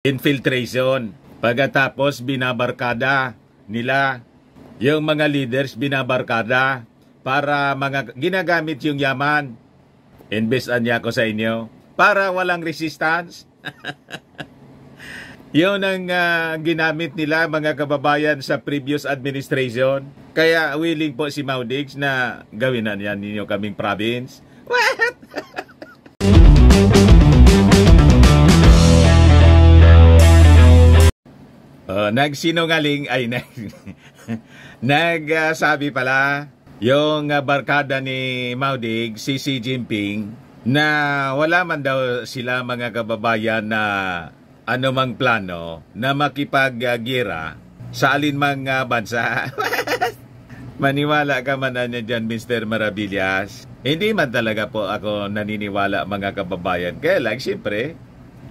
infiltration. Pagkatapos binabarkada nila yung mga leaders, binabarkada para ginagamit yung yaman. Investan niya ako sa inyo para walang resistance. Yun ang ginamit nila mga kababayan sa previous administration. Kaya willing po si Maudigs na gawin na yan ninyo kaming province. What? Nagsinungaling ay nagsabi pala yung barkada ni Maudigs, si Xi Jinping, na wala man daw sila mga kababayan na anumang plano na makipag-gira sa alinmang bansa. Maniwala ka man na dyan, Mr. Maravillas. Hindi man talaga po ako naniniwala mga kababayan. Kaya lang, siyempre,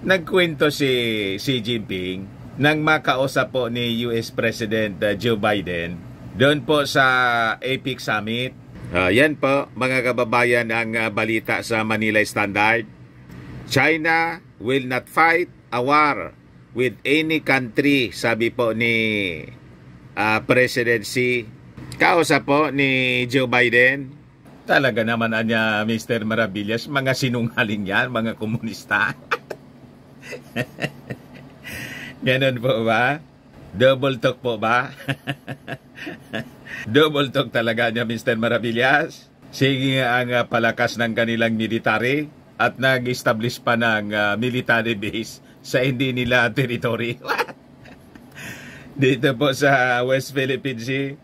nagkwento si Xi Jinping nang makausap po ni US President Joe Biden doon po sa APEC Summit. Yan po mga kababayan ang balita sa Manila Standard. China will not fight a war with any country, sabi po ni President Xi. Kausap po ni Joe Biden. Talaga naman anya, Mr. Maravillas, mga sinungaling yan, mga komunista. Ganon po ba? Double talk po ba? Double talk talaga niya, Mr. Maravillas. Sige ang palakas ng kanilang military at nag-establish pa ng military base sa hindi nila territory. Dito po sa West Philippine Sea.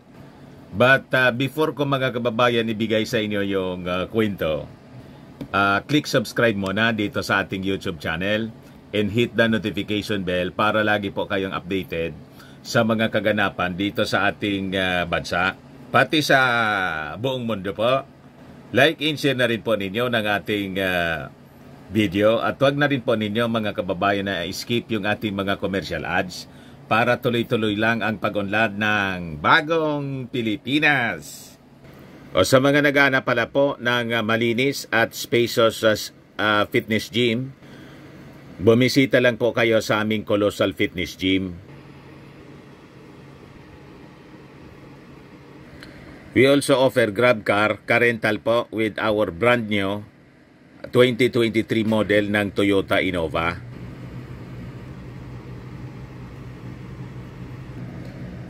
But before ko mga kababayan ibigay sa inyo yung kwento, click subscribe muna dito sa ating YouTube channel and hit the notification bell para lagi po kayong updated sa mga kaganapan dito sa ating bansa, pati sa buong mundo po. Like and share na rin po ninyo ng ating video at huwag na rin po ninyo mga kababayan na skip yung ating mga commercial ads para tuloy-tuloy lang ang pag-unlad ng bagong Pilipinas. O sa mga naghahanap pala po ng malinis at spacious fitness gym, bumisita lang po kayo sa aming Colossal Fitness Gym. We also offer Grab car, rental po with our brand new 2023 model ng Toyota Innova.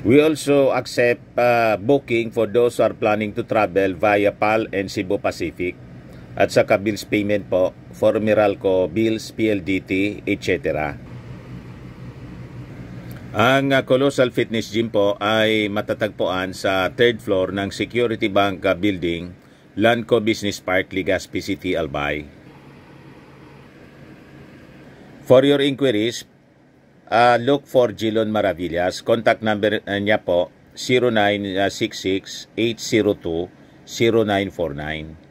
We also accept booking for those who are planning to travel via PAL and Cebu Pacific at saka bills payment po for Meralco, bills, PLDT, etc. Ang Colossal Fitness Gym po ay matatagpuan sa 3rd floor ng Security Bank Building, Lanco Business Park, Legazpi City, Albay. For your inquiries, look for Jilon Maravillas. Contact number niya po 0966-802-0949.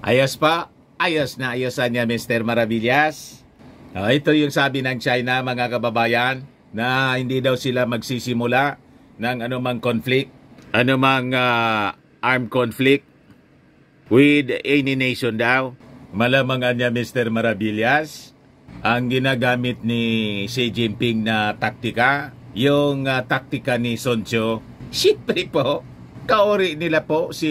Ayos pa, ayos na ayosan niya Mr. Maravillas. Ito yung sabi ng China mga kababayan na hindi daw sila magsisimula ng anumang conflict, anumang armed conflict with any nation daw. Malamang niya Mr. Maravillas, ang ginagamit ni Xi Jinping na taktika, yung taktika ni Sun Tzu. Siyempre po, kaori nila po si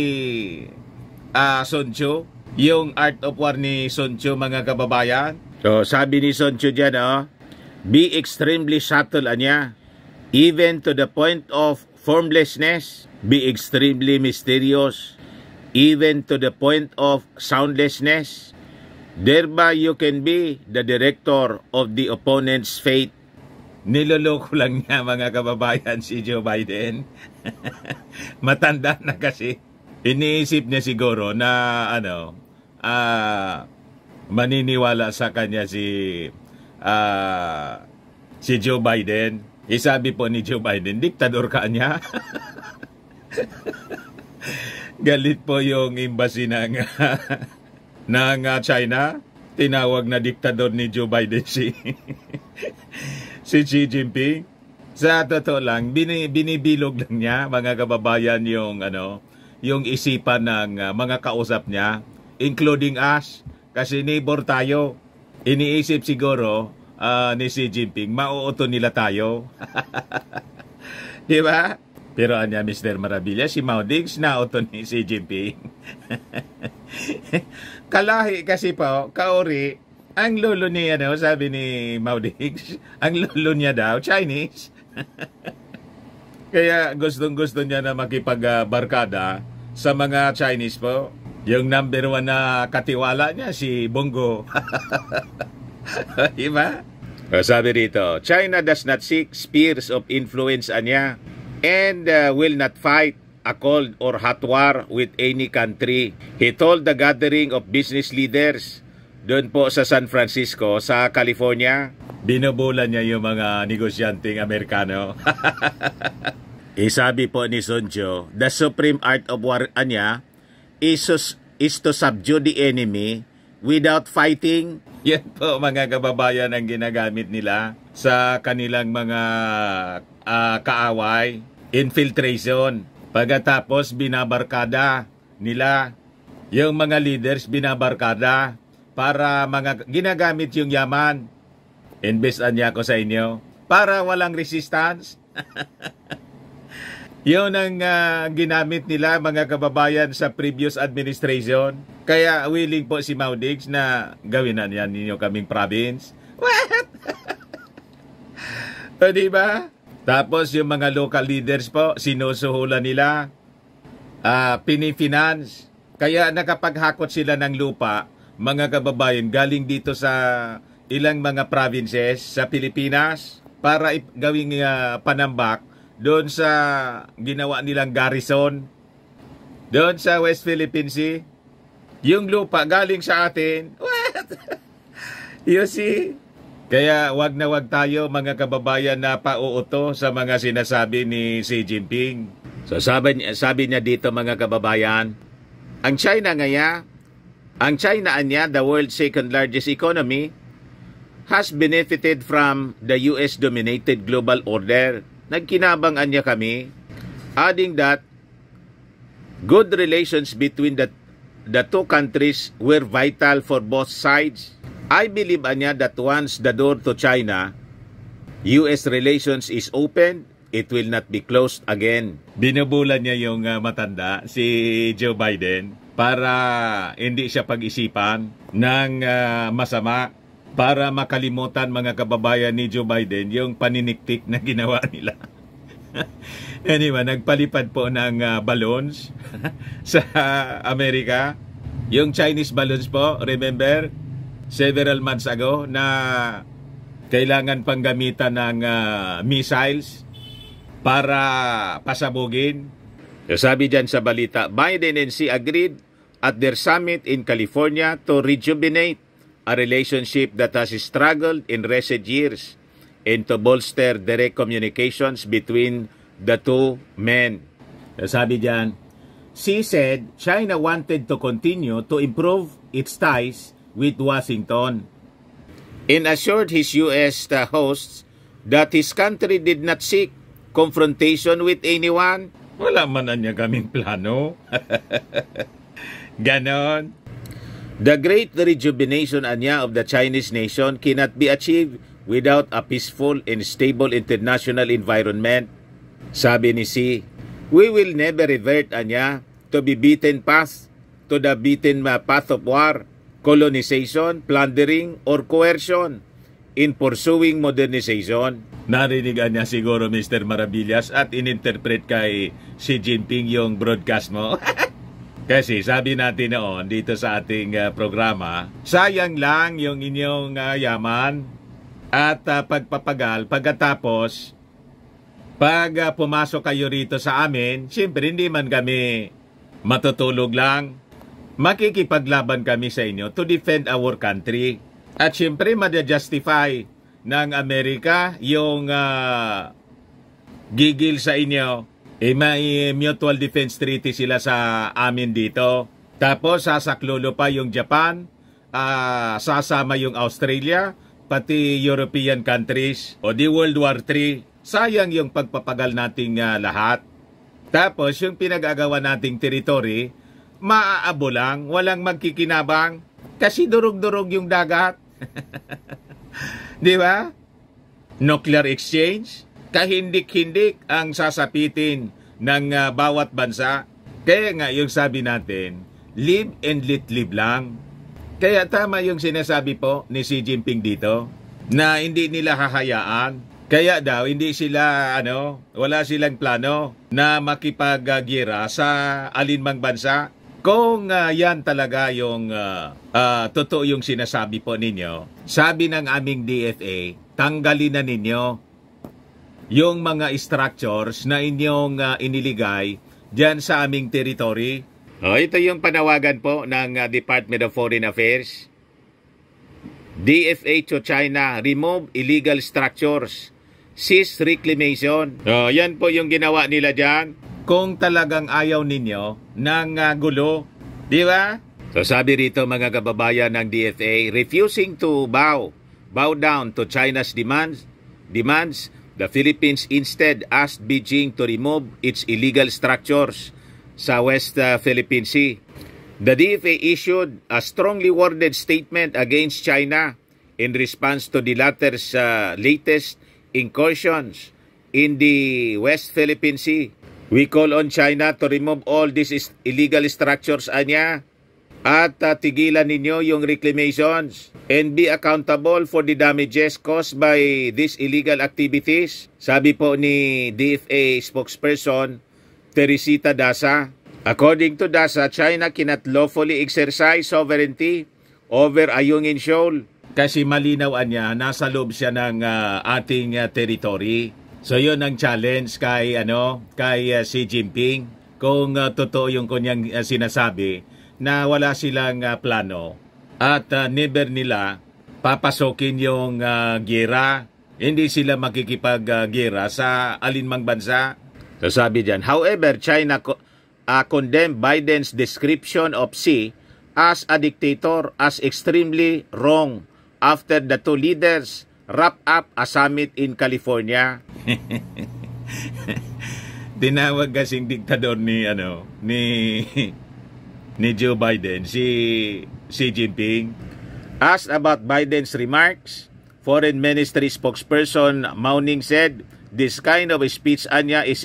Sun Tzu. Yung Art of War ni Sun Tzu mga kababayan. So sabi ni Sun Tzu dyan, be extremely subtle anya, even to the point of formlessness. Be extremely mysterious, even to the point of soundlessness. Thereby you can be the director of the opponent's fate. Niloloko lang niya mga kababayan si Joe Biden. Matanda na kasi. Iniisip niya siguro na maniniwala sa kanya si Joe Biden. Isabi po ni Joe Biden, diktador ka niya. Galit po yung embassy ng China. Tinawag na diktador ni Joe Biden si Xi Jinping. Sa totoo lang, binibilog lang niya, mga kababayan, yung isipan ng mga kausap niya, including us, kasi neighbor tayo. Iniisip siguro ni Xi Jinping, mauuto nila tayo. Di ba? Pero anya, Mr. Maravilla, si Mao Diggs nauto ni Xi Jinping. Kalahi kasi po, kaori, ang lolo ni, sabi ni Mao Diggs, ang lolo niya daw, Chinese. Kaya gustong-gusto niya na makipagbarkada sa mga Chinese po. Yung number 1 na katiwala niya, si Bongo. Diba? Sabi rito, China does not seek spheres of influence niya and will not fight a cold or hot war with any country. He told the gathering of business leaders doon po sa San Francisco, sa California. Binubulan niya yung mga negosyanteng Amerikano. Sabi po ni Sun Tzu, the supreme art of war niya is to subdue the enemy without fighting. Yan po, mga kababayan, ang ginagamit nila sa kanilang mga kaaway. Infiltration. Pagkatapos binabarkada nila. Yung mga leaders binabarkada para ginagamit yung yaman. Invest niya ako sa inyo para walang resistance. Yun ang ginamit nila, mga kababayan, sa previous administration. Kaya willing po si Mao Diggs na gawin na yan ninyo kaming province. What? O diba? Tapos yung mga local leaders po, sinusuhulan nila, pinifinance. Kaya nakapaghakot sila ng lupa, mga kababayan, galing dito sa ilang mga provinces sa Pilipinas para gawing panambak doon sa ginawa nilang garrison doon sa West Philippine Sea. Yung lupa galing sa atin. What? You see? Kaya wag na wag tayo, mga kababayan, na pauuto sa mga sinasabi ni Xi Jinping. So sabi niya dito, mga kababayan, ang China niya, the world's second largest economy, has benefited from the US-dominated global order. Nagkinabangan niya kami, adding that good relations between the two countries were vital for both sides. I believe niya that once the door to China-US relations is open, it will not be closed again. Binubulan niya yung matanda, si Joe Biden, para hindi siya pag-isipan ng masama, para makalimutan, mga kababayan, ni Joe Biden yung paniniktik na ginawa nila. Anyway, nagpalipad po ng balloons sa Amerika. Yung Chinese balloons po, remember, several months ago, na kailangan pang gamitan ng missiles para pasabugin. So, sabi dyan sa balita, Biden and Xi agreed at their summit in California to rejuvenate a relationship that has struggled in recent years and to bolster direct communications between the two men. Sabi diyan, Xi said China wanted to continue to improve its ties with Washington and assured his U.S. hosts that his country did not seek confrontation with anyone. Wala man niya kaming plano. Ganon. The great rejuvenation of the Chinese nation cannot be achieved without a peaceful and stable international environment. Sabi ni Xi, we will never revert to the beaten path of war, colonization, plundering, or coercion in pursuing modernization. Narinig niya siguro, Mr. Maravillas, at ininterpret kay Xi Jinping yung broadcast mo. Kasi sabi natin noon dito sa ating programa, sayang lang yung inyong yaman at pagpapagal. Pagkatapos, pag pumasok kayo rito sa amin, siyempre hindi man kami matutulog lang. Makikipaglaban kami sa inyo to defend our country. At siyempre, madya-justify ng Amerika yung gigil sa inyo. May mutual defense treaty sila sa amin dito. Tapos sasaklulo pa yung Japan, sasama yung Australia, pati European countries. O di World War III sayang yung pagpapagal nating lahat. Tapos yung pinag-agawa nating teritoryo, maaabo lang, walang magkikinabang kasi durog-durog yung dagat. Di ba? Nuclear exchange, kahindik-hindik ang sasapitin ng bawat bansa. Kaya nga yung sabi natin, live and let live lang. Kaya tama yung sinasabi po ni Xi Jinping dito na hindi nila hahayaan. Kaya daw hindi sila wala silang plano na makipag-gira sa alinmang bansa. Kung yan talaga yung totoo yung sinasabi po ninyo, sabi ng aming DFA, tanggalin na ninyo yung mga structures na inyong iniligay dyan sa aming territory. Ito yung panawagan po ng Department of Foreign Affairs. DFA to China, remove illegal structures, cease reclamation. Yan po yung ginawa nila dyan. Kung talagang ayaw ninyo ng gulo, di ba? So sabi rito mga kababayan ng DFA, refusing to bow down to China's demands, the Philippines instead asked Beijing to remove its illegal structures sa West Philippine Sea. The DFA issued a strongly worded statement against China in response to the latter's latest incursions in the West Philippine Sea. We call on China to remove all these illegal structures anya at tigilan ninyo yung reclamations and be accountable for the damages caused by these illegal activities. Sabi po ni DFA spokesperson Teresita Daza. According to Daza, China cannot lawfully exercise sovereignty over Ayungin Shoal. Kasi malinaw niya, nasa loob siya ng ating territory. So yun ang challenge kay Xi Jinping. Kung totoo yung kanyang sinasabi na wala silang plano at never nila papasokin yung gera, hindi sila makikipag-gera sa alinmang bansa. So sabi diyan, however, China condemned Biden's description of Xi as a dictator as extremely wrong after the two leaders wrap up a summit in California. Tinawag kasing diktador ni Joe Biden si Xi Jinping. Asked about Biden's remarks, Foreign Ministry spokesperson Mauning said, "This kind of speech anya is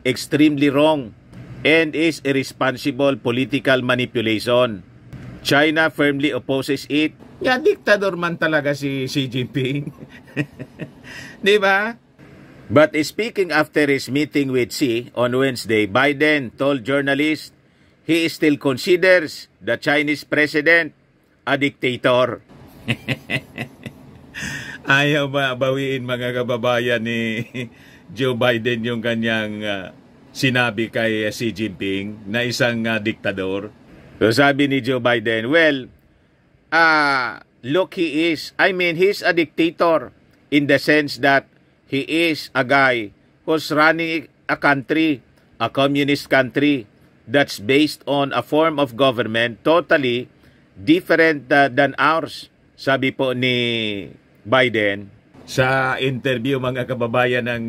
extremely wrong and is irresponsible political manipulation. China firmly opposes it." Ya, diktador man talaga si Xi Jinping. Di ba? But speaking after his meeting with Xi on Wednesday, Biden told journalists he still considers the Chinese president a dictator. Ayaw ba bawiin mga kababayan ni Joe Biden yung kanyang sinabi kay Xi Jinping na isang diktador? So sabi ni Joe Biden, well, look, he's a dictator in the sense that he is a guy who's running a country, a communist country that's based on a form of government totally different than ours. Sabi po ni Biden sa interview mga kababayan ng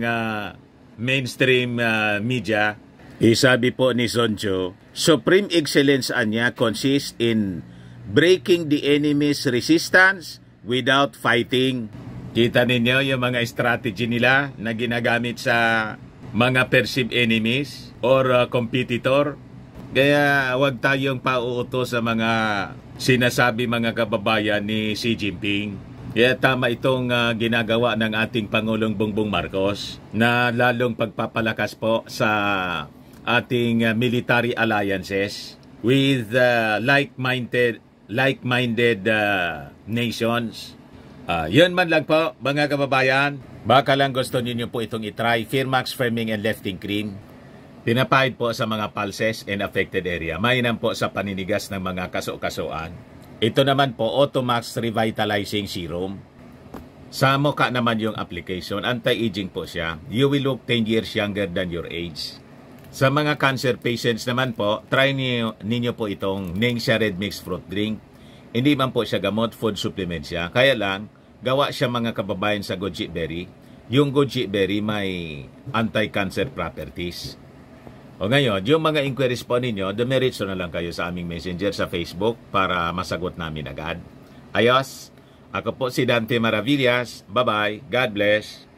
mainstream media. Sabi po ni Soncho, supreme excellence anya consists in breaking the enemy's resistance without fighting. Kita ninyo yung mga strategy nila na ginagamit sa mga perceived enemies or competitor. Kaya huwag tayong pauutos sa mga sinasabi mga kababayan ni Xi Jinping. Kaya tama itong ginagawa ng ating Pangulong Bongbong Marcos na lalong pagpapalakas po sa ating military alliances with like-minded nations. Yun man lang po mga kababayan. Baka lang gusto niyo po itong itry. Firmax Firming and Lifting Cream. Pinapahid po sa mga pulses and affected area. Mainam po sa paninigas ng mga kaso-kasuan. Ito naman po Automax Revitalizing Serum. Sa mukha naman yung application. Anti-aging po siya. You will look 10 years younger than your age. Sa mga cancer patients naman po, try ninyo po itong Ningxia Red Mix Fruit Drink. Hindi man po siya gamot, food supplement siya. Kaya lang, gawa siya mga kababayan sa goji berry. yung goji berry may anti-cancer properties. O ngayon, yung mga inquiries po ninyo, dumiretso na lang kayo sa aming messenger sa Facebook para masagot namin agad. Ayos, ako po si Dante Maravillas. Bye-bye. God bless.